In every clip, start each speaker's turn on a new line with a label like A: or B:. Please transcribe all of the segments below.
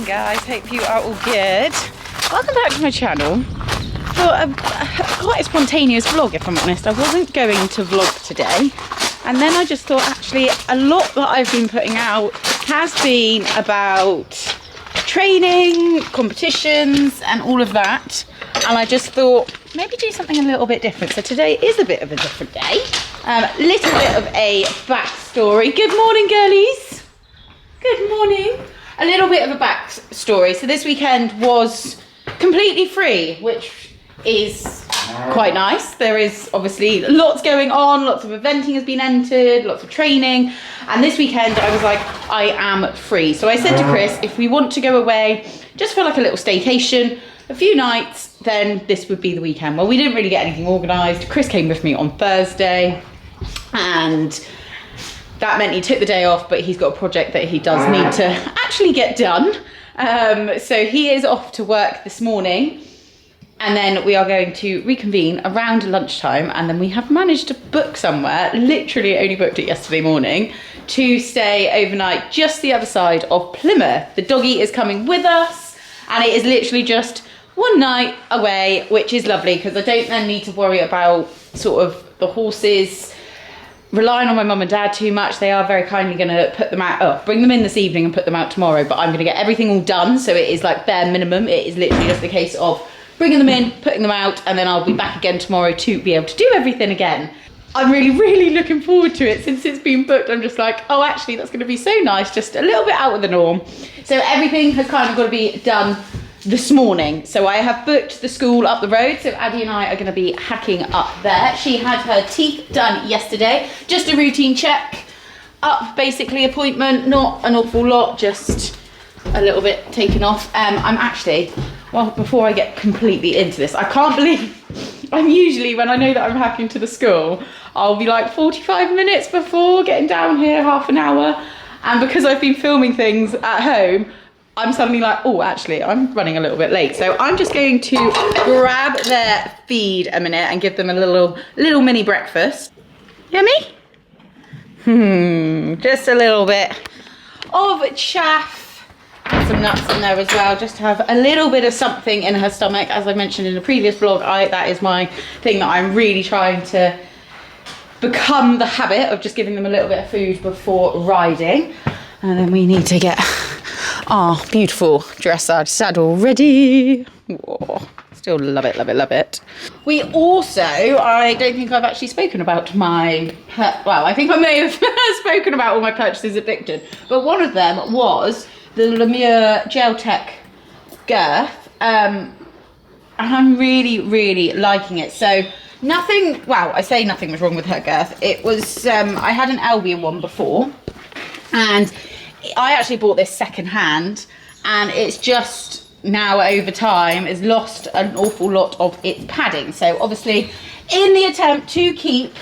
A: Guys, hope you are all good. Welcome back to my channel for quite a spontaneous vlog, if I'm honest. I wasn't going to vlog today, and then I just thought actually a lot that I've been putting out has been about training, competitions and all of that, and I just thought maybe do something a little bit different. So today is a bit of a different day. Little bit of a backstory. Good morning, girlies. Good morning. A little bit of a backstory. So this weekend was completely free, which is quite nice. There is obviously lots going on, lots of eventing has been entered, lots of training. And this weekend I was like, I am free. So I said to Chris, if we want to go away, just for like a little staycation, a few nights, then this would be the weekend. Well, we didn't really get anything organised. Chris came with me on Thursday, and that meant he took the day off, but he's got a project that he does need to actually get done. So he is off to work this morning, and then we are going to reconvene around lunchtime, and then we have managed to book somewhere, literally only booked it yesterday morning, to stay overnight just the other side of Plymouth. The doggy is coming with us, and it is literally just one night away, which is lovely because I don't then need to worry about sort of the horses relying on my mum and dad too much. They are very kindly going to put them out, bring them in this evening and put them out tomorrow, but I'm going to get everything all done, so it is like bare minimum. It is literally just a case of bringing them in, putting them out, and then I'll be back again tomorrow to be able to do everything again. I'm really looking forward to it. Since it's been booked, I'm just like, oh, actually that's going to be so nice, just a little bit out of the norm. So everything has kind of got to be done this morning. So I have booked the school up the road, so Addie and I are going to be hacking up there. She had her teeth done yesterday, just a routine check up, basically appointment, not an awful lot, just a little bit taken off. I'm actually, well, before I get completely into this, I can't believe I'm usually, when I know that I'm hacking to the school, I'll be like 45 minutes before getting down here, half an hour, and because I've been filming things at home, I'm suddenly like, oh, actually, I'm running a little bit late. So I'm just going to grab their feed a minute and give them a little mini breakfast. Yummy? Just a little bit of chaff and some nuts in there as well, just to have a little bit of something in her stomach. As I mentioned in a previous vlog, that is my thing that I'm really trying to become the habit of, just giving them a little bit of food before riding. And then we need to get our beautiful dressage saddle ready. Oh, still love it, love it, love it. We also, I don't think I've actually spoken about my, well, I think I may have spoken about all my purchases at Victon, but one of them was the Lemure Gel Tech girth, and I'm really liking it. So nothing, well, I say nothing was wrong with her girth. It was, I had an Albion one before, and I actually bought this second hand, and it's just now over time has lost an awful lot of its padding. So obviously, in the attempt to keep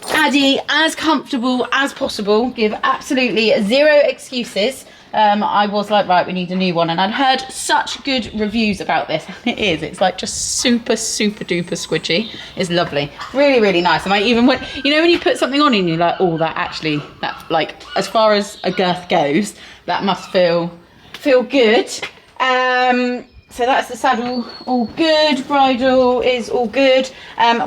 A: Addie as comfortable as possible, give absolutely zero excuses, I was like, right, we need a new one. And I'd heard such good reviews about this. It is, it's like just super duper squidgy. It's lovely, really nice. And I even went, you know, when you put something on and you're like, oh, that actually, that, like, as far as a girth goes, that must feel good. So that's the saddle, all good. Bridle is all good.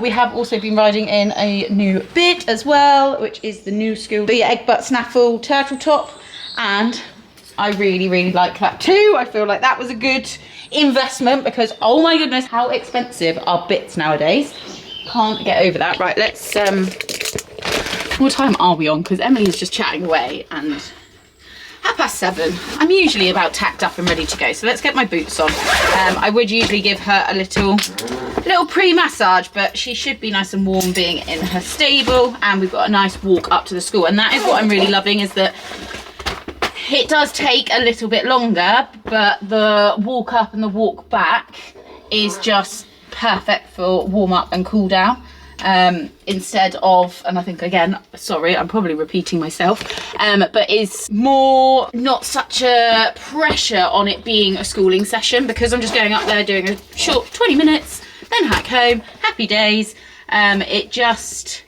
A: We have also been riding in a new bit as well, which is the new school, the egg butt snaffle turtle top, and I really, really like that too. I feel like that was a good investment because, oh my goodness, how expensive are bits nowadays. Can't get over that. Right, let's, what time are we on? Because Emily's just chatting away and 7:30. I'm usually about tacked up and ready to go. So let's get my boots on. I would usually give her a little pre-massage, but she should be nice and warm being in her stable. And we've got a nice walk up to the school. And that is what I'm really loving, is that it does take a little bit longer, but the walk up and the walk back is just perfect for warm up and cool down. Instead of, and I think again, sorry, I'm probably repeating myself, but is more not such a pressure on it being a schooling session, because I'm just going up there doing a short 20 minutes, then hack home, happy days. It just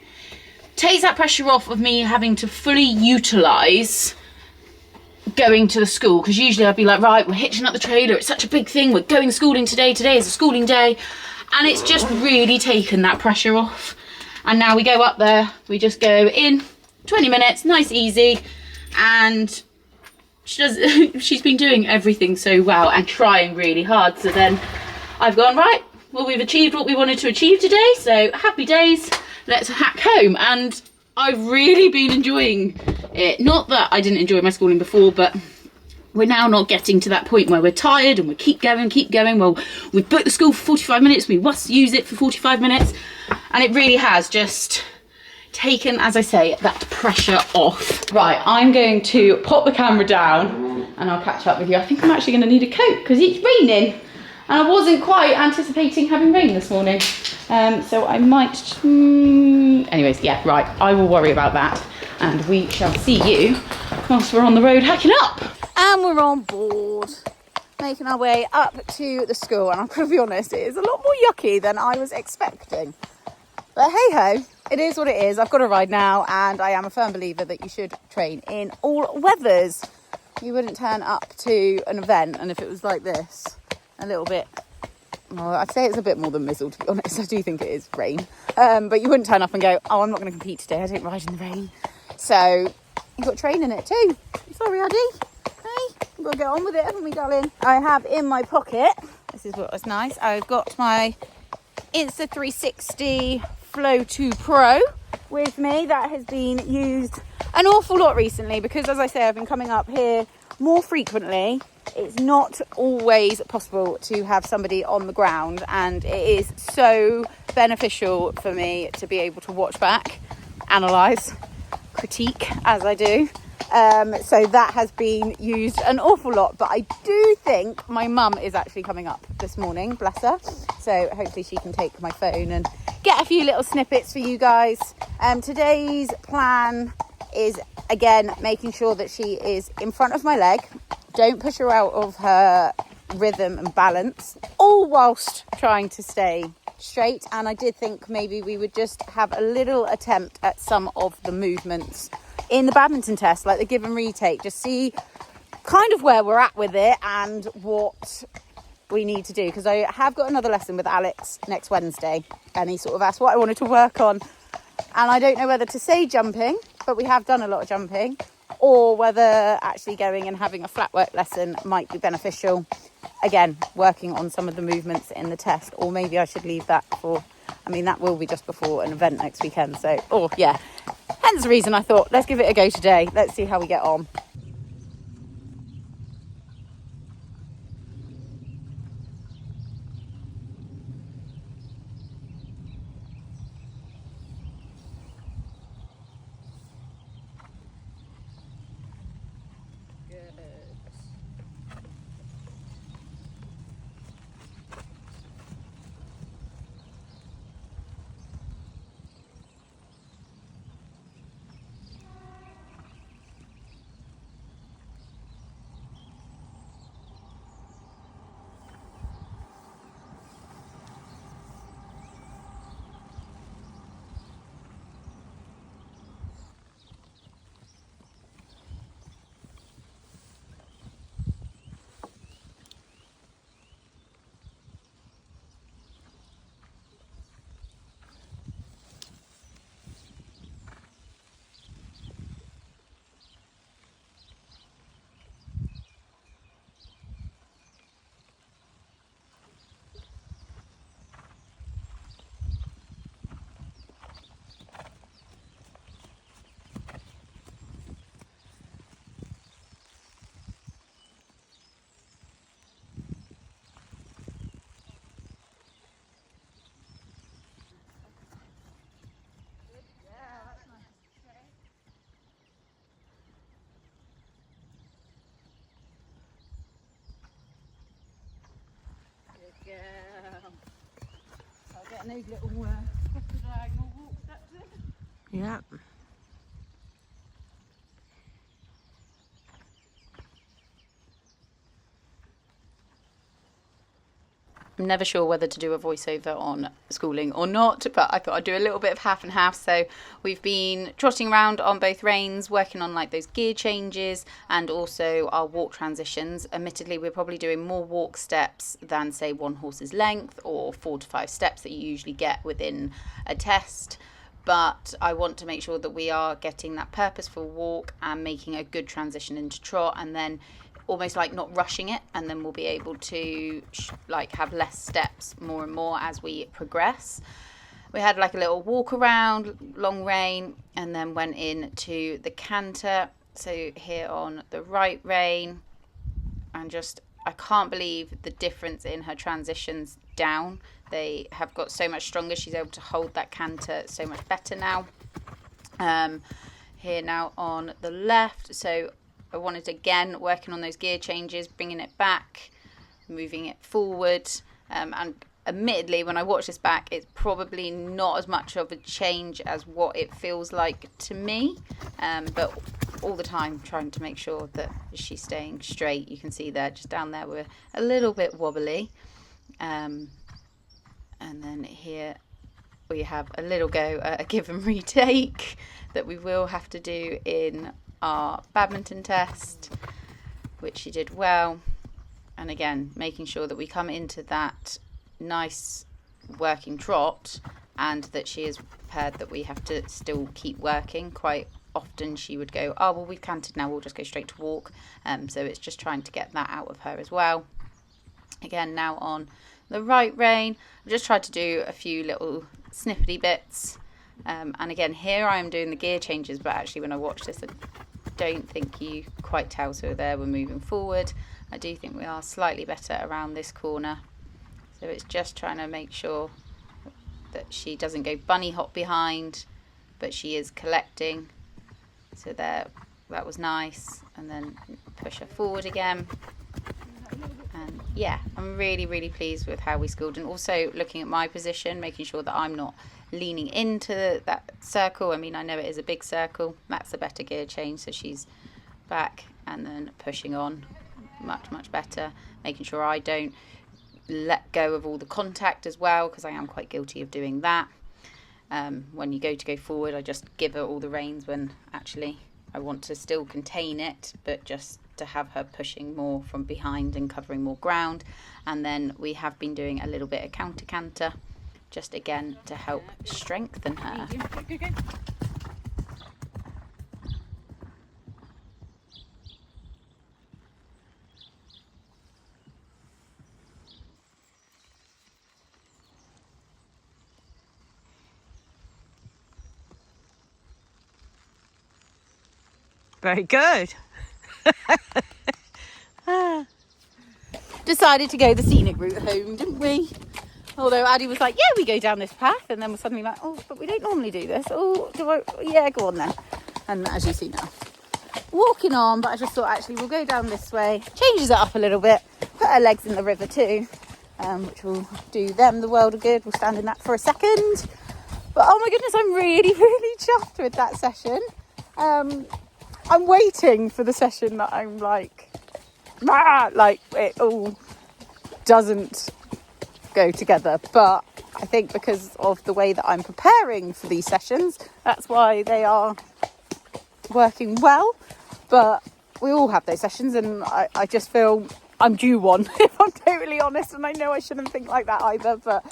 A: takes that pressure off of me having to fully utilise going to the school, because usually I'd be like, right, we're hitching up the trailer, it's such a big thing, we're going schooling today is a schooling day, and it's just really taken that pressure off. And now we go up there, we just go in 20 minutes, nice, easy, and she's been doing everything so well and trying really hard. So then I've gone, right, well, we've achieved what we wanted to achieve today, so happy days, let's hack home. And I've really been enjoying it. Not that I didn't enjoy my schooling before, but we're now not getting to that point where we're tired and we keep going. Well, we've booked the school for 45 minutes, we must use it for 45 minutes. And it really has just taken, as I say, that pressure off. Right, I'm going to pop the camera down and I'll catch up with you. I think I'm actually going to need a coat because it's raining. And I wasn't quite anticipating having rain this morning. So I might, anyways, yeah, right, I will worry about that. And we shall see you whilst we're on the road hacking up. And we're on board, making our way up to the school. And I'm going to be honest, it is a lot more yucky than I was expecting. But hey ho, it is what it is. I've got a ride now, and I am a firm believer that you should train in all weathers. You wouldn't turn up to an event, and if it was like this, a little bit, well, I'd say it's a bit more than mizzle, to be honest. I do think it is rain. But you wouldn't turn up and go, oh, I'm not going to compete today, I don't ride in the rain. So you've got to train in it too. Sorry, Addie. Hey, we've got to get on with it, haven't we, darling? I have in my pocket, this is what was nice, I've got my Insta360 Flow 2 Pro with me. That has been used an awful lot recently because, as I say, I've been coming up here more frequently. It's not always possible to have somebody on the ground, and it is so beneficial for me to be able to watch back, analyse, critique as I do. So that has been used an awful lot, but I do think my mum is actually coming up this morning, bless her. So hopefully she can take my phone and get a few little snippets for you guys. Today's plan is, again, making sure that she is in front of my leg. Don't push her out of her rhythm and balance, all whilst trying to stay straight. And I did think maybe we would just have a little attempt at some of the movements in the badminton test, like the give and retake, just see kind of where we're at with it and what we need to do, because I have got another lesson with Alex next Wednesday, and he sort of asked what I wanted to work on, and I don't know whether to say jumping, but we have done a lot of jumping, or whether actually going and having a flat work lesson might be beneficial, again working on some of the movements in the test. Or maybe I should leave that for, I mean, that will be just before an event next weekend, so yeah, hence the reason I thought let's give it a go today. Let's see how we get on. getting those little diagonal walk steps in.
B: Yeah.
A: I'm never sure whether to do a voiceover on schooling or not, but I thought I'd do a little bit of half and half. So we've been trotting around on both reins, working on like those gear changes and also our walk transitions. Admittedly, we're probably doing more walk steps than say one horse's length or 4 to 5 steps that you usually get within a test. But I want to make sure that we are getting that purposeful walk and making a good transition into trot, and then almost like not rushing it, and then we'll be able to like have less steps more and more as we progress. We had like a little walk around, long rein, and then went into the canter. So here on the right rein, and just I can't believe the difference in her transitions down. They have got so much stronger. She's able to hold that canter so much better now. Here now on the left, so I wanted again working on those gear changes, bringing it back, moving it forward, and admittedly when I watch this back it's probably not as much of a change as what it feels like to me, but all the time trying to make sure that she's staying straight. You can see there just down there we're a little bit wobbly, and then here we have a little go at a give and retake that we will have to do in our badminton test, which she did well. And again, making sure that we come into that nice working trot and that she is prepared that we have to still keep working. Quite often she would go, oh well, we've cantered now, we'll just go straight to walk. So it's just trying to get that out of her as well. Again, now on the right rein, I've just tried to do a few little snippety bits, and again here I am doing the gear changes, but actually when I watch this I don't think you quite tell. So there we're moving forward. I do think we are slightly better around this corner, so it's just trying to make sure that she doesn't go bunny hop behind, but she is collecting. So there, that was nice, and then push her forward again. And yeah, I'm really pleased with how we schooled, and also looking at my position, making sure that I'm not leaning into that circle. I mean, I know it is a big circle. That's a better gear change, so she's back and then pushing on much better, making sure I don't let go of all the contact as well, because I am quite guilty of doing that. When you go forward, I just give her all the reins when actually I want to still contain it, but just to have her pushing more from behind and covering more ground. And then we have been doing a little bit of counter canter, just again to help strengthen her.
B: Very good.
A: Decided to go the scenic route home, didn't we? Although Addie was like, yeah, we go down this path, and then we're suddenly like, oh, but we don't normally do this. Oh, yeah, go on then. And as you see now, walking on, but I just thought actually we'll go down this way. Changes it up a little bit, put our legs in the river too, which will do them the world of good. We'll stand in that for a second. But oh my goodness, I'm really chuffed with that session. I'm waiting for the session that I'm like it all doesn't go together, but I think because of the way that I'm preparing for these sessions, that's why they are working well. But we all have those sessions, and I just feel I'm due one, if I'm totally honest, and I know I shouldn't think like that either, but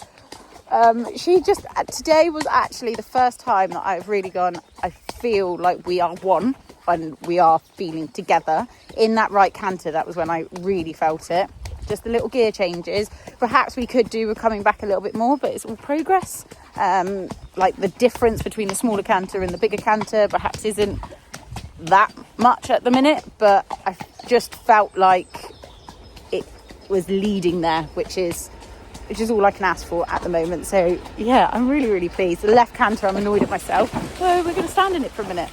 A: today was actually the first time that I've really gone, I feel like we are one and we are feeling together in that right canter. That was when I really felt it. Just the little gear changes. Perhaps we could do with coming back a little bit more, but it's all progress. Like the difference between the smaller canter and the bigger canter perhaps isn't that much at the minute, but I just felt like it was leading there, which is all I can ask for at the moment. So yeah, I'm really pleased. The left canter, I'm annoyed at myself. So we're going to stand in it for a minute.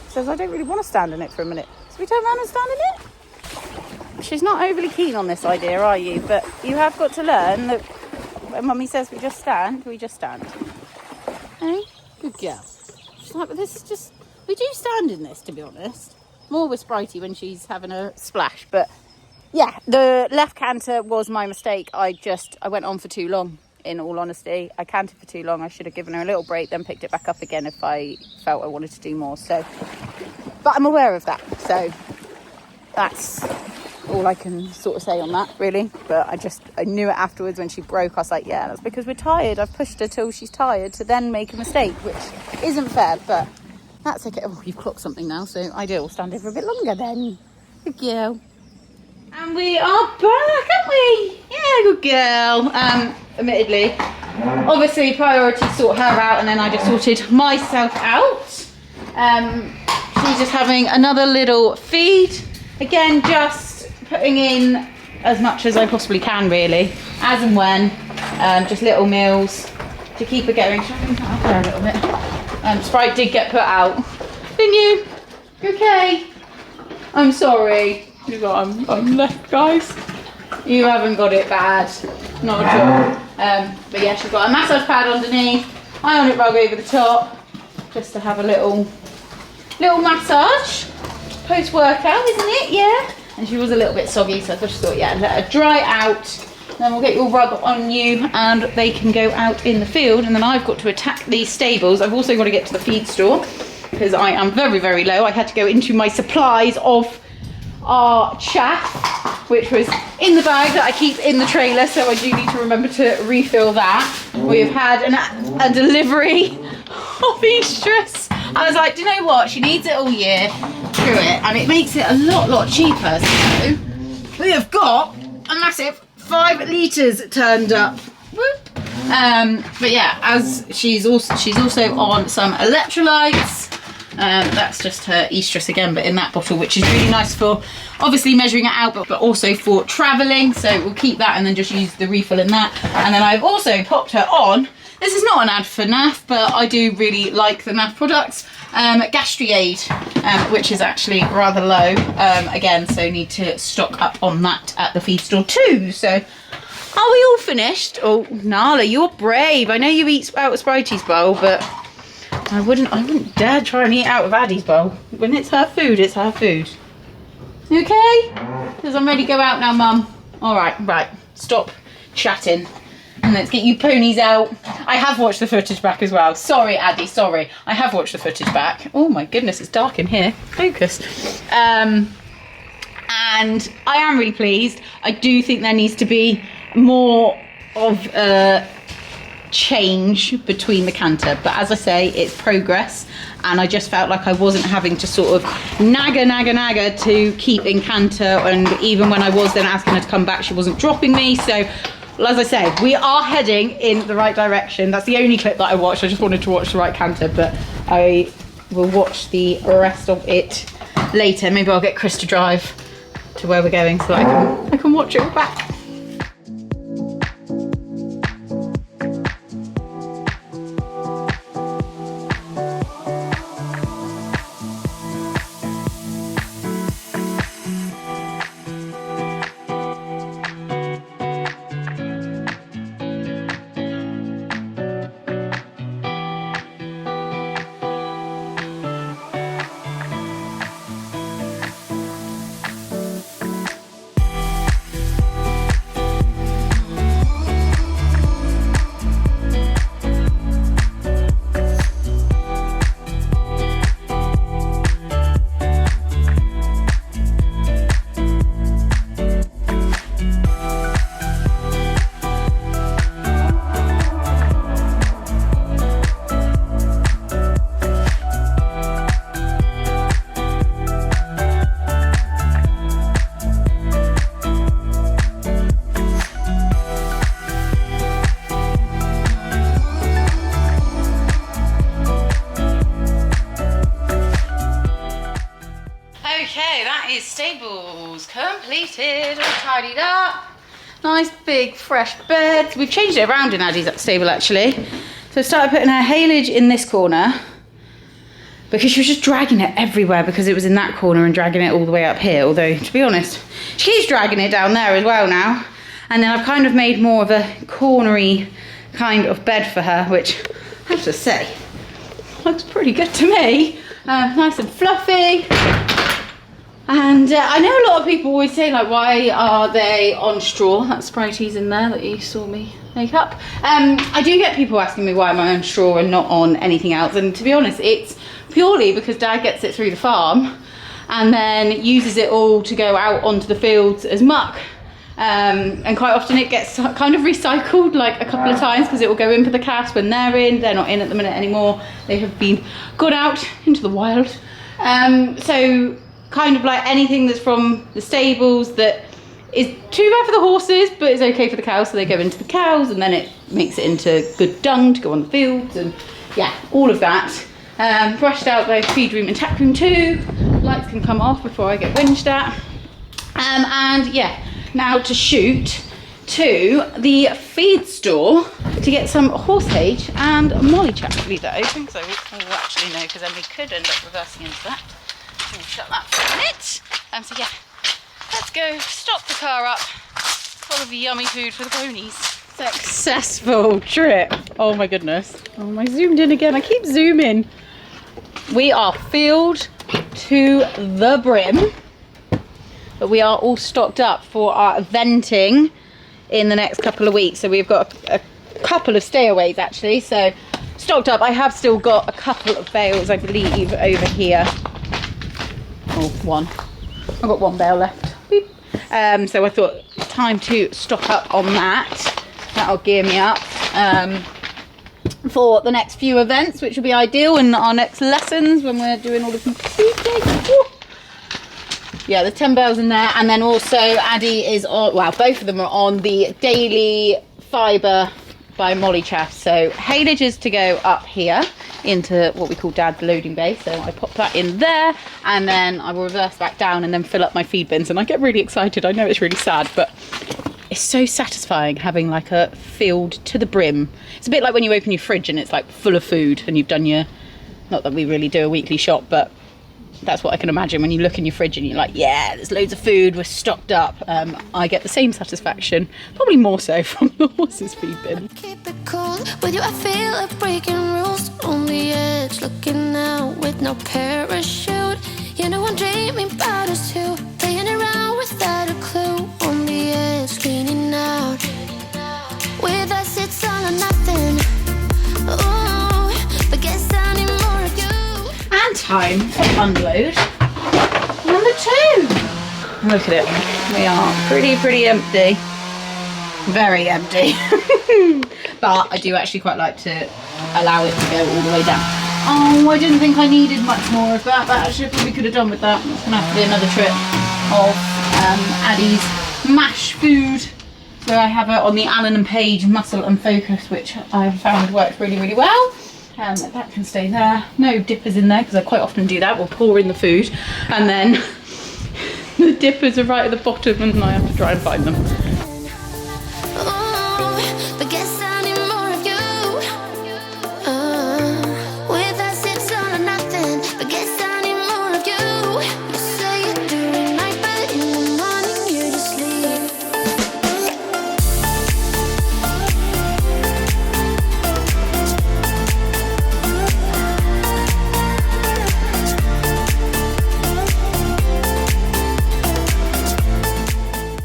A: Says I don't really want to stand in it for a minute. So we turn around and stand in it? She's not overly keen on this idea, are you? But you have got to learn that when Mummy says we just stand, we just stand. Hey, good girl. She's like, but this is just, we do stand in this, to be honest. More with Spritey when she's having a splash. But yeah, the left canter was my mistake. I went on for too long, in all honesty. I cantered for too long. I should have given her a little break, then picked it back up again if I felt I wanted to do more. So, but I'm aware of that. So that's all I can sort of say on that, really. But I knew it afterwards when she broke. I was like, yeah, that's because we're tired. I've pushed her till she's tired to then make a mistake, which isn't fair, but that's okay. Oh, you've clocked something now, so I'll stand here for a bit longer then. Good girl. And we are back, aren't we? Yeah, good girl. Admittedly, obviously priority sort her out, and then I just sorted myself out. She's just having another little feed. Again, just putting in as much as I possibly can, really, as and when. Just little meals to keep her going. Should I put up there a little bit? Sprite did get put out, didn't you? You okay? I'm sorry. I'm left, guys. You haven't got it bad, not at all. But yeah, she's got a massage pad underneath, ionic rug over the top, just to have a little massage post-workout, isn't it? Yeah. And she was a little bit soggy, so I just thought, yeah, let her dry out. Then we'll get your rug on you, and they can go out in the field. And then I've got to attack these stables. I've also got to get to the feed store because I am very, very low. I had to go into my supplies of our chaff, which was in the bag that I keep in the trailer, so I do need to remember to refill that. We've had a delivery of estrus. I was like, do you know what? She needs it all year. Screw it. And it makes it a lot cheaper. So we have got a massive 5 litres turned up. Whoop. But yeah, as she's also on some electrolytes. That's just her estrus again, but in that bottle, which is really nice for obviously measuring it out, but also for travelling. So we'll keep that and then just use the refill in that. And then I've also popped her on, this is not an ad for NAF, but I do really like the NAF products, Gastriaid, which is actually rather low again, so need to stock up on that at the feed store too. So are we all finished? Oh, Nala, you're brave. I know you eat out of Spritey's bowl, but I wouldn't dare try and eat out of Addie's bowl. When it's her food, it's her food. You okay? Because I'm ready to go out now, Mum. All right, stop chatting. And let's get you ponies out. I have watched the footage back as well. Sorry, Addie, sorry. I have watched the footage back. Oh my goodness, it's dark in here. Focus. And I am really pleased. I do think there needs to be more of change between the canter, but as I say, it's progress, and I just felt like I wasn't having to sort of naga to keep in canter, and even when I was then asking her to come back, she wasn't dropping me. So as I say, we are heading in the right direction. That's the only clip that I watched. I just wanted to watch the right canter, but I will watch the rest of it later. Maybe I'll get Chris to drive to where we're going so that I can watch it all back. Stables completed, all tidied up, nice big fresh beds. We've changed it around in Addie's stable actually. So I started putting her haylage in this corner because she was just dragging it everywhere because it was in that corner and dragging it all the way up here. Although to be honest, she keeps dragging it down there as well now. And then I've kind of made more of a cornery kind of bed for her, which I have to say looks pretty good to me. Nice and fluffy. And I know a lot of people always say, like, why are they on straw? That's Sprite's in there that you saw me make up. I do get people asking me why am I on straw and not on anything else. And to be honest, it's purely because Dad gets it through the farm and then uses it all to go out onto the fields as muck. And quite often it gets kind of recycled like a couple of times because it will go in for the calves when they're in. They're not in at the minute anymore. They have been gone out into the wild. So kind of like anything that's from the stables that is too bad for the horses but is okay for the cows, so they go into the cows and then it makes it into good dung to go on the fields, and yeah, all of that. Brushed out both feed room and tack room too. Lights can come off before I get whinged at. And yeah, now to shoot to the feed store to get some horse hage and molly chaps. Leave that open because I will actually know, because then we could end up reversing into that. We'll shut that for a minute. So yeah, let's go stock the car up full of yummy food for the ponies. Successful trip. Oh my goodness. Oh, I zoomed in again. I keep zooming. We are filled to the brim, but we are all stocked up for our eventing in the next couple of weeks. So we've got a couple of stayaways actually, so stocked up. I have still got a couple of bales, I believe, over here. Oh, one. I've got one bale left. Beep. So I thought time to stock up on that. That'll gear me up for the next few events, which will be ideal in our next lessons when we're doing all the competing. Yeah, the 10 bales in there, and then also Addie is on, well, both of them are on the daily fibre by Molly Chaff. So haylage is to go up here into what we call Dad's loading bay, so I pop that in there and then I will reverse back down and then fill up my feed bins, and I get really excited. I know it's really sad, but it's so satisfying having like a filled to the brim. It's a bit like when you open your fridge and it's like full of food and you've done your, not that we really do a weekly shop, but that's what I can imagine when you look in your fridge and you're like, yeah, there's loads of food, we're stocked up. I get the same satisfaction, probably more so from the horse's feed bin.
C: Keep it cool with you, I feel like breaking rules. On the edge, looking out with no parachute. You know I'm dreaming about us two, playing around without a clue. On the edge, leaning out. With us it's all or nothing. Ooh, but guess I need more of you.
A: And time to unload number 2. Look at it. We are pretty empty. Very empty. But I do actually quite like to allow it to go all the way down. Oh, I didn't think I needed much more of that. That actually probably could have done with that. It's going to have to be another trip of Addie's mash food. So I have it on the Allen and Page Muscle and Focus, which I've found works really well. That can stay there. No dippers in there because I quite often do that. We'll pour in the food and then the dippers are right at the bottom and I have to try and find them.
C: Ooh, but guess I need more of you. With us it's all or nothing, but guess I need more of you. You say it during night, but in the morning you just leave.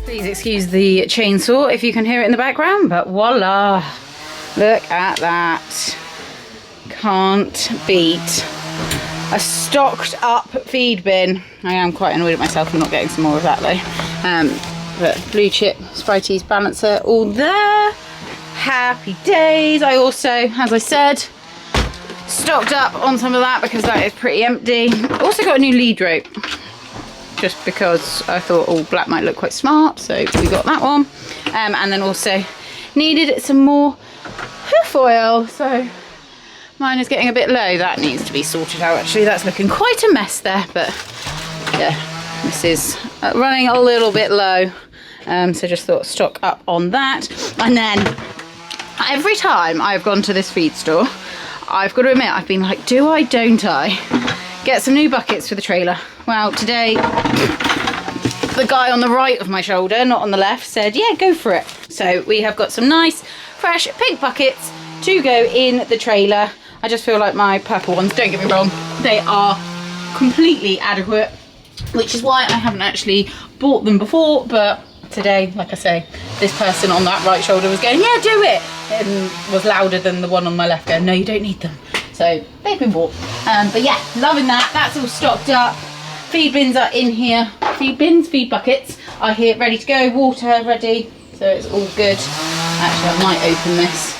A: Please excuse the chainsaw if you can hear it in the background, but voila, look at that. Can't beat a stocked up feed bin. I am quite annoyed at myself for not getting some more of that though. But blue chip Sprite's balancer all there. Happy days. I also, as I said, stocked up on some of that because that is pretty empty. Also got a new lead rope, just because I thought all black might look quite smart, so we got that one. And then also needed some more hoof oil, so mine is getting a bit low. That needs to be sorted out actually. That's looking quite a mess there, but yeah, this is running a little bit low. So just thought stock up on that. And then every time I've gone to this feed store, I've got to admit, I've been like, do I, don't I? Get some new buckets for the trailer. Well, today the guy on the right of my shoulder, not on the left, said, yeah, go for it. So we have got some nice, fresh pink buckets to go in the trailer. I just feel like my purple ones, don't get me wrong, they are completely adequate, which is why I haven't actually bought them before, but today, like I say, this person on that right shoulder was going, yeah, do it, and was louder than the one on my left going, no, you don't need them. So they've been bought. But yeah, loving that. That's all stocked up. Feed bins are in here. Feed buckets are here, ready to go. Water ready, so it's all good. Actually, I might open this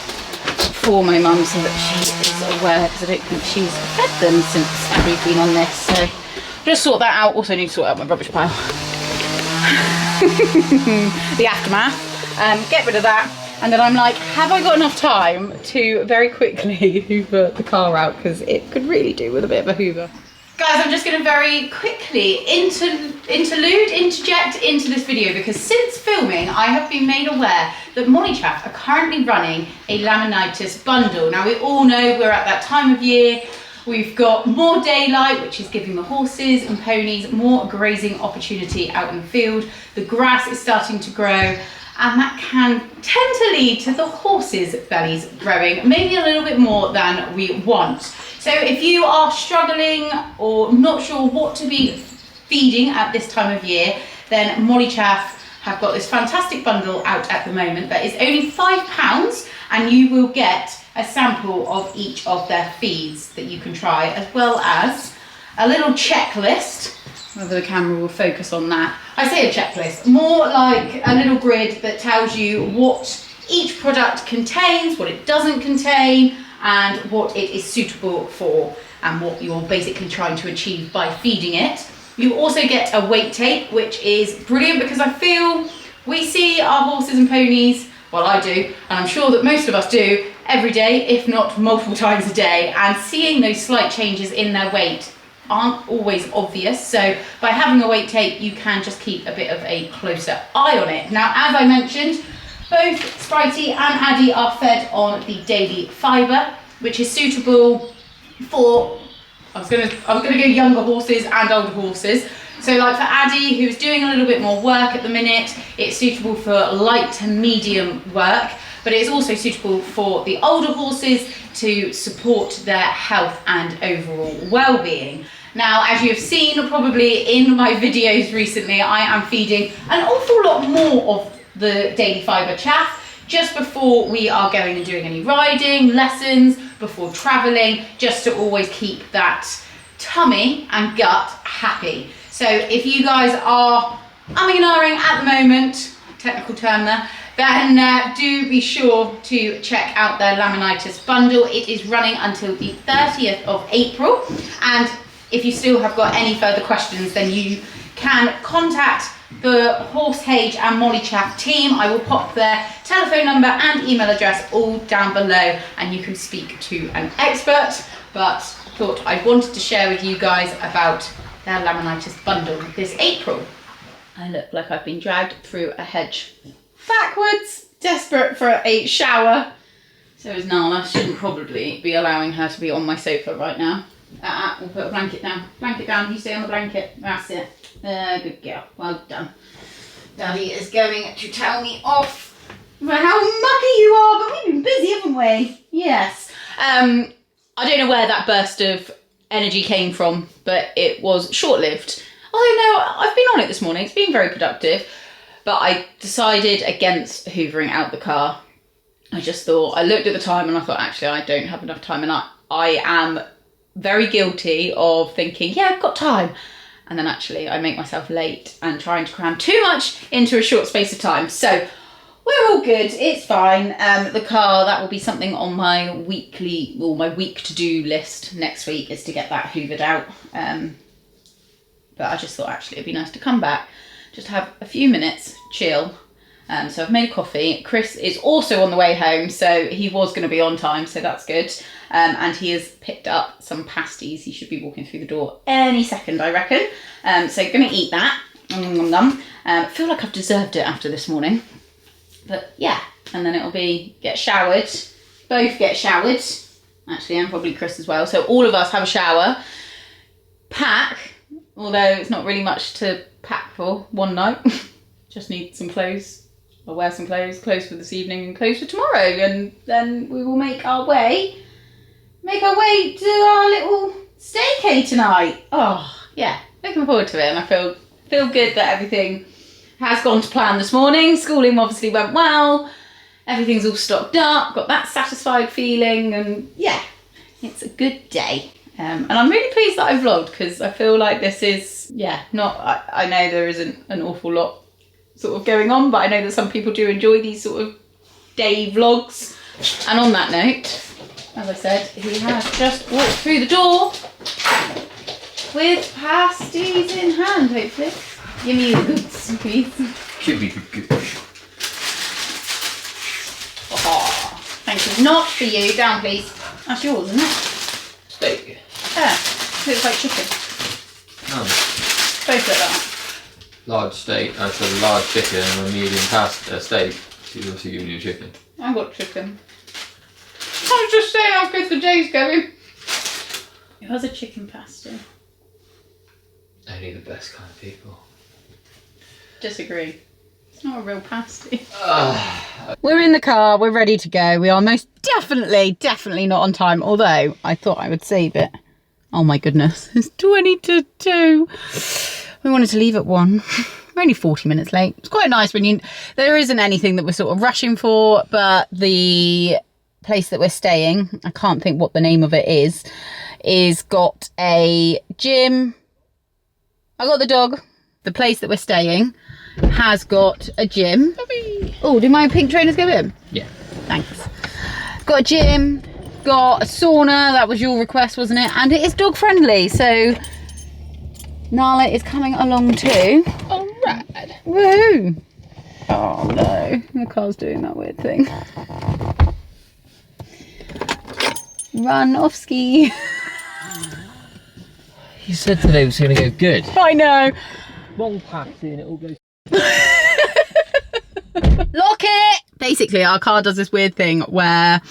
A: for my mum so that she is aware, because I don't think she's fed them since we've been on this. So just sort that out. Also need to sort out my rubbish pile. The aftermath. Get rid of that. And then I'm like, have I got enough time to very quickly hoover the car out? Because it could really do with a bit of a hoover. Guys, I'm just going to very quickly interject into this video, because since filming, I have been made aware that Molly Chaff are currently running a laminitis bundle. Now, we all know we're at that time of year. We've got more daylight, which is giving the horses and ponies more grazing opportunity out in the field. The grass is starting to grow, and that can tend to lead to the horses' bellies growing maybe a little bit more than we want. So if you are struggling or not sure what to be feeding at this time of year, then Molly Chaff have got this fantastic bundle out at the moment that is only £5, and you will get a sample of each of their feeds that you can try, as well as a little checklist. Whether the camera will focus on that. I say a checklist, more like a little grid that tells you what each product contains, what it doesn't contain, and what it is suitable for, and what you're basically trying to achieve by feeding it. You also get a weight tape, which is brilliant, because I feel we see our horses and ponies, well, I do, and I'm sure that most of us do, every day, if not multiple times a day, and seeing those slight changes in their weight aren't always obvious. So by having a weight tape, you can just keep a bit of a closer eye on it. Now, as I mentioned, both Spritey and Addie are fed on the daily fibre, which is suitable for, I was gonna go younger horses and older horses. So like for Addie, who's doing a little bit more work at the minute, it's suitable for light to medium work, but it is also suitable for the older horses to support their health and overall well-being. Now, as you have seen probably in my videos recently, I am feeding an awful lot more of the daily fibre chaff just before we are going and doing any riding, lessons, before travelling, just to always keep that tummy and gut happy. So if you guys are umming and ahhing at the moment, technical term there, then do be sure to check out their laminitis bundle. It is running until the 30th of April. And if you still have got any further questions, then you can contact the Horsehage and Molly Chaff team. I will pop their telephone number and email address all down below, and you can speak to an expert. But thought I wanted to share with you guys about their laminitis bundle this April. I look like I've been dragged through a hedge backwards, desperate for a shower. So is Nala. Shouldn't probably be allowing her to be on my sofa right now. We'll put a blanket down. Blanket down, you stay on the blanket. That's it. Good girl, well done. Daddy is going to tell me off for how mucky you are, but we've been busy, haven't we? Yes. I don't know where that burst of energy came from, but it was short-lived. Although no, I've been on it this morning. It's been very productive, but I decided against hoovering out the car. I just thought, I looked at the time and I thought, actually, I don't have enough time, and I am very guilty of thinking, yeah, I've got time. And then actually I make myself late and trying to cram too much into a short space of time. So we're all good, it's fine. The car, that will be something on my weekly, or my week to-do list next week, is to get that hoovered out. But I just thought actually it'd be nice to come back, just have a few minutes, chill. So I've made a coffee. Chris is also on the way home, so he was going to be on time, so that's good. And he has picked up some pasties. He should be walking through the door any second, I reckon. So going to eat that. Feel like I've deserved it after this morning. But yeah, and then it'll be get showered. Both get showered. Actually, and probably Chris as well. So all of us have a shower. Pack. although it's not really much to pack for one night. Just need some clothes. I'll wear some clothes for this evening and clothes for tomorrow, and then we will make our way to our little staycation tonight. Oh yeah, looking forward to it, and I feel good that everything has gone to plan this morning. Schooling obviously went well. Everything's all stocked up, got that satisfied feeling, and yeah, it's a good day. And I'm really pleased that I vlogged, because I feel like this is, I know there isn't an awful lot sort of going on, but I know that some people do enjoy these sort of day vlogs. And on that note, as I said, he has just walked through the door with pasties in hand, hopefully. Give me the goods, please.
D: Give me the goods.
A: Oh, thank you. Not for you. Down, please. That's yours, isn't it?
D: Steak.
A: Yeah. Looks like chicken.
D: No.
A: Both like that.
D: Large steak. That's a large chicken and a medium pasta steak. She's obviously giving you chicken.
A: I got chicken. I was just saying how good the day's going. It was a chicken pasty.
D: Only the best kind of people.
A: Disagree. It's not a real pasty. We're in the car, we're ready to go. We are most definitely not on time, although I thought I would save it. Oh my goodness, it's 20 to 2. We wanted to leave at 1. We're only 40 minutes late. It's quite nice when there isn't anything that we're sort of rushing for, but the place that we're staying, I can't think what the name of it is got a gym. I got the dog. The place that we're staying has got a gym. Oh, do my pink trainers go in?
D: Yeah.
A: Thanks. Got a gym, got a sauna. That was your request, wasn't it? And it is dog friendly, so Nala is coming along too.
D: Alright.
A: Woohoo! Oh no, the car's doing that weird thing. Run off ski.
D: You said today was going to go good.
A: I know.
D: One pasty and it all goes.
A: Lock it! Basically, our car does this weird thing where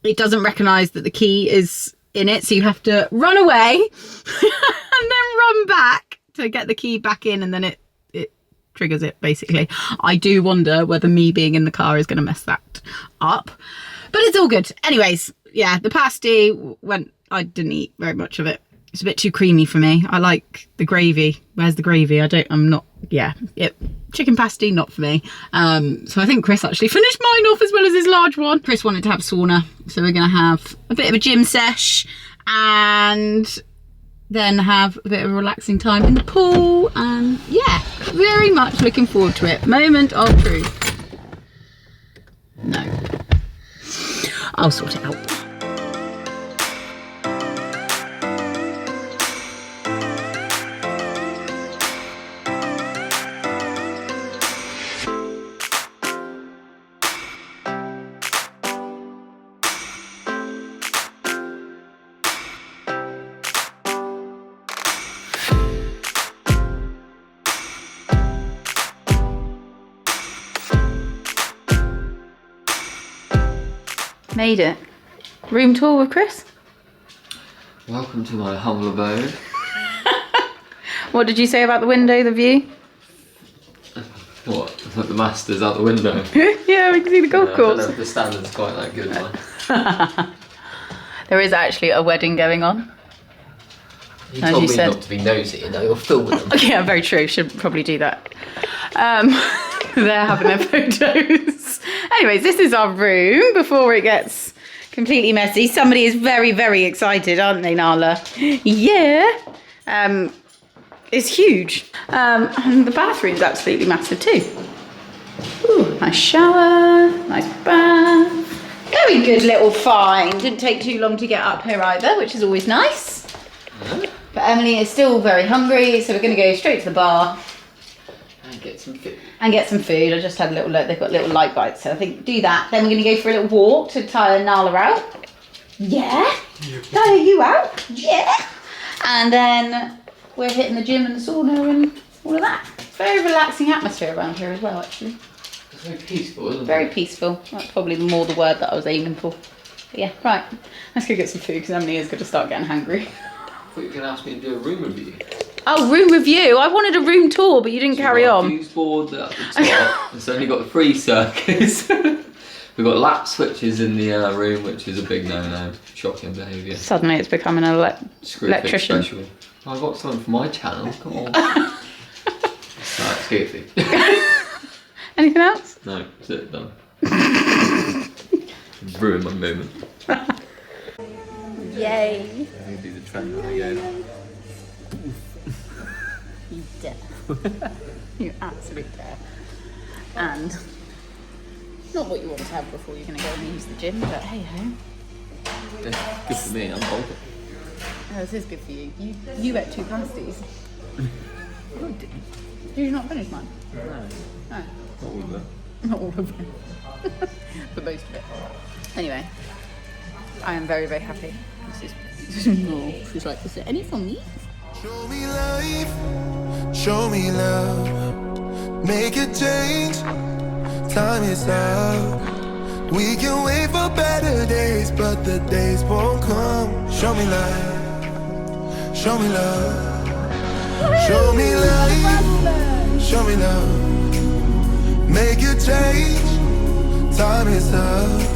A: it doesn't recognise that the key is in it, so you have to run away and then run back to get the key back in, and then it triggers it, basically. I do wonder whether me being in the car is going to mess that up, but it's all good. Anyways, yeah, the pasty I didn't eat very much of it. It's a bit too creamy for me. I like the gravy. Where's the gravy? Chicken pasty, not for me. So I think Chris actually finished mine off as well as his large one. Chris wanted to have sauna, so we're going to have a bit of a gym sesh and then have a bit of a relaxing time in the pool. And yeah, very much looking forward to it. Moment of truth. No. I'll sort it out. Made it. Room tour with Chris?
D: Welcome to my humble abode.
A: What did you say about the window, the view?
D: What? Like the Masters out the window?
A: Yeah, we can see the golf
D: I don't know
A: course.
D: if the standard's quite that good, man.
A: There is actually a wedding going on.
D: You
A: As
D: told
A: you
D: me
A: said.
D: not to be nosy, you're filming them.
A: Yeah, very true. Should probably do that. They're having their photos. Anyways, this is our room before it gets completely messy. Somebody is very, very excited, aren't they, Nala? Yeah. It's huge. And the bathroom's absolutely massive too. Ooh, nice shower, nice bath. Very good little find. Didn't take too long to get up here either, which is always nice. But Emily is still very hungry, so we're going to go straight to the bar.
D: And get some food.
A: And get some food. I just had a little look. They've got little light bites, so I think do that. Then we're going to go for a little walk to tire Nala out. Yeah? Tire you out? Yeah? And then we're hitting the gym and the sauna and all of that. Very relaxing atmosphere around here as well, actually.
D: It's very peaceful, isn't it?
A: Very peaceful. That's probably more the word that I was aiming for. But yeah, right. Let's go get some food because Emily is going to start getting hungry.
D: I thought you were going to ask me to do a room review.
A: Oh, room review. I wanted a room tour, but you didn't carry on.
D: Fuse board at the top. It's only got 3 circuits. We've got lap switches in the room, which is a big no-no. Shocking behaviour.
A: Suddenly it's becoming an electrician.
D: Special. I got something for my channel. Come on. That's goofy.
A: Anything else?
D: No, that's it. Done. Ruined my moment.
A: Yay.
D: I need to do the trend again.
A: You dare. You absolute dare. And not what you want to have before you're going to go and use the gym, but hey ho.
D: Yeah, good for me, I'm bolted.
A: Oh, this is good for you. You ate 2 pasties.
D: No, I didn't.
A: Did you not finish mine?
D: No.
A: No.
D: Not all of them.
A: Not all of it. But most of it. Anyway, I am very, very happy. This is no. She's like, is there any for me?
E: Show me life, show me love, make a change, time is up. We can wait for better days, but the days won't come. Show me life, show me love, show me life, show me love, make a change, time is up.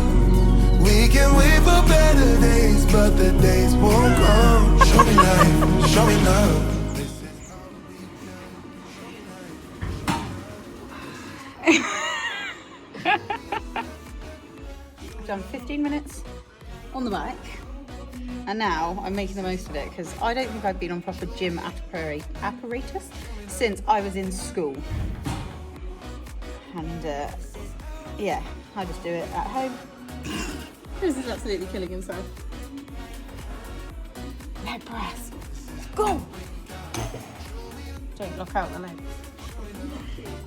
E: We can wait for better days, but the days won't come. Show me life, show me love.
A: I've done 15 minutes on the bike, and now I'm making the most of it because I don't think I've been on proper gym apparatus since I was in school. And yeah, I just do it at home. This is absolutely killing himself. Leg press. Go! Don't lock out the legs.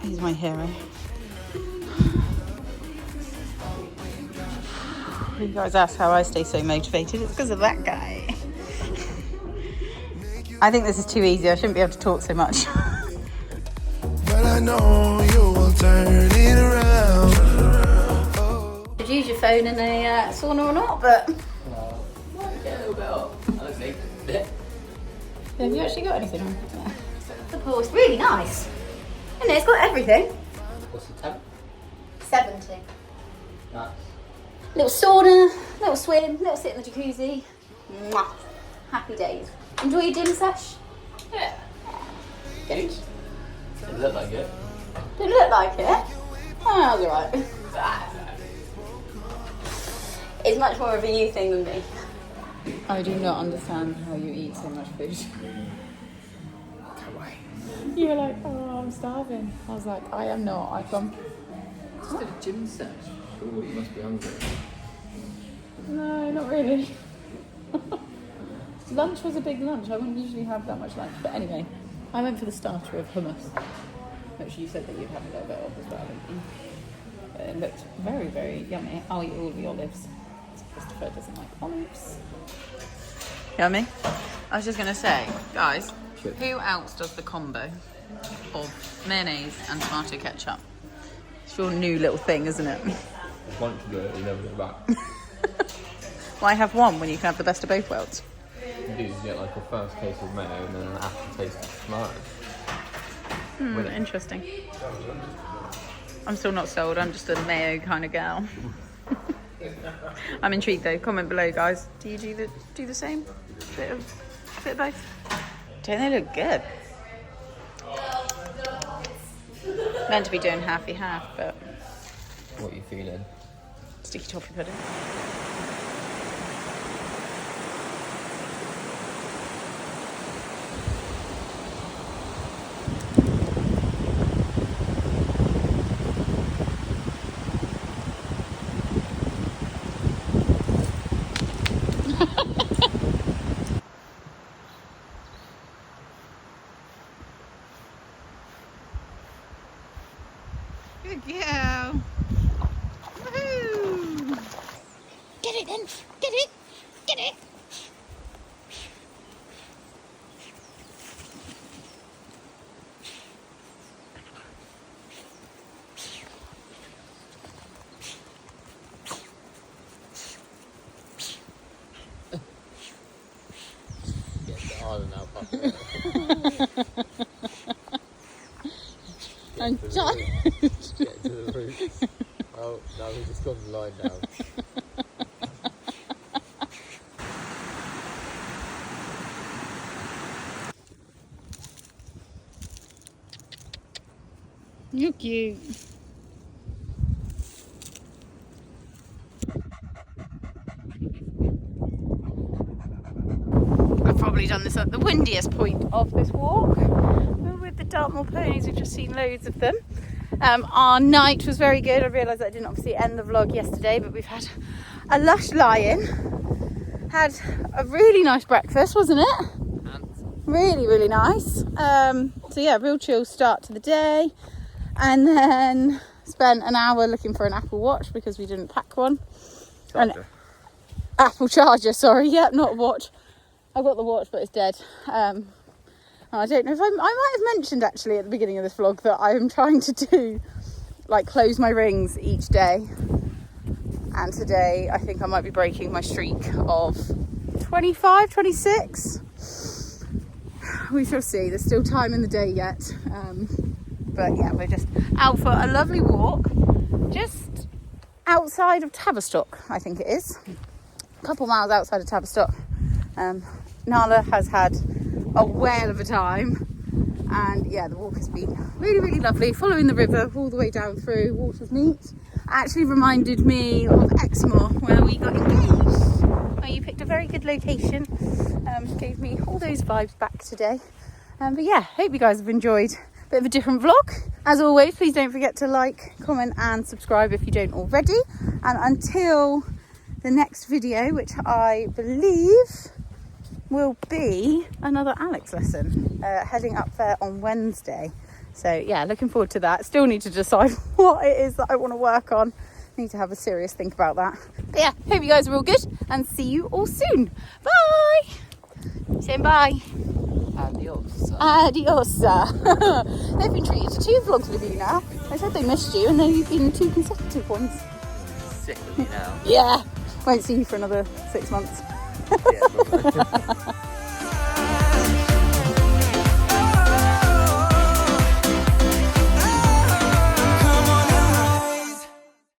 A: He's my hero. You guys ask how I stay so motivated. It's because of that guy. I think this is too easy. I shouldn't be able to talk so much.
E: But I know you will turn it around.
A: Use your phone in a sauna or not, but have you actually got anything on? The pool's really nice, isn't it? It's got everything.
D: What's the temp?
A: 70.
D: Nice.
A: Little sauna, little swim, little sit in the jacuzzi. Mwah. Happy days. Enjoy your gym sesh?
D: Yeah.
A: Good.
D: It looked like it.
A: Didn't look like it. Oh, that was alright. It's much more of a you thing than me. I do not understand how you eat so much food. You were like, oh, I'm starving. I was like, I am not. I've gone.
D: Just did a gym sesh. Surely you must be hungry.
A: No, not really. Lunch was a big lunch. I wouldn't usually have that much lunch. But anyway, I went for the starter of hummus, which you said that you'd have a little bit of as well, didn't you? But it looked very, very yummy. I'll eat all the olives. Christopher doesn't like olives. Yummy. I was just going to say, guys, who else does the combo of mayonnaise and tomato ketchup? It's your new little thing, isn't it?
D: Once you do it, you never go back.
A: Why have one when you can have the best of both worlds?
D: You do, you get like a first taste of mayo and then an aftertaste of tomato.
A: Interesting. I'm still not sold. I'm just a mayo kind of gal. I'm intrigued though. Comment below, guys. Do you do the same? Bit of both. Don't they look good? Meant to be doing halfy half, but
D: What are you feeling?
A: sticky toffee pudding. Good girl. Woohoo! Get it then. Get it. Get it.
D: Get harder now, Papa.
A: You're cute. I've probably done this at the windiest point of this walk. With the Dartmoor ponies, we've just seen loads of them. Our night was very good. I realised that I didn't obviously end the vlog yesterday, but we've had a lush lie-in. Had a really nice breakfast, wasn't it? Really, really nice. So yeah, real chill start to the day. And then spent an hour looking for an Apple Watch because we didn't pack one. An Apple charger, sorry. Yep, not a watch. I got the watch, but it's dead. I don't know if I might have mentioned actually at the beginning of this vlog that I am trying to do, like, close my rings each day. And today I think I might be breaking my streak of 25, 26. We shall see. There's still time in the day yet. But yeah, we're just out for a lovely walk. Just outside of Tavistock, I think it is. A couple miles outside of Tavistock. Nala has had a whale of a time. And yeah, the walk has been really, really lovely. Following the river all the way down through. Water's neat. Actually reminded me of Exmoor, where we got engaged. Where you picked a very good location. Gave me all those vibes back today. But yeah, hope you guys have enjoyed a bit of a different vlog. As always, please don't forget to like, comment and subscribe if you don't already. And until the next video, which I believe will be another Alex lesson, heading up there on Wednesday. So yeah, looking forward to that. Still need to decide what it is that I want to work on. Need to have a serious think about that. But yeah, hope you guys are all good and see you all soon. Bye! Saying bye.
D: Adios.
A: Adios. They've been treated to 2 vlogs with you now. They said they missed you and then you've been 2 consecutive ones.
D: Sick of you now.
A: Yeah. Won't see you for another 6 months.
D: Yeah,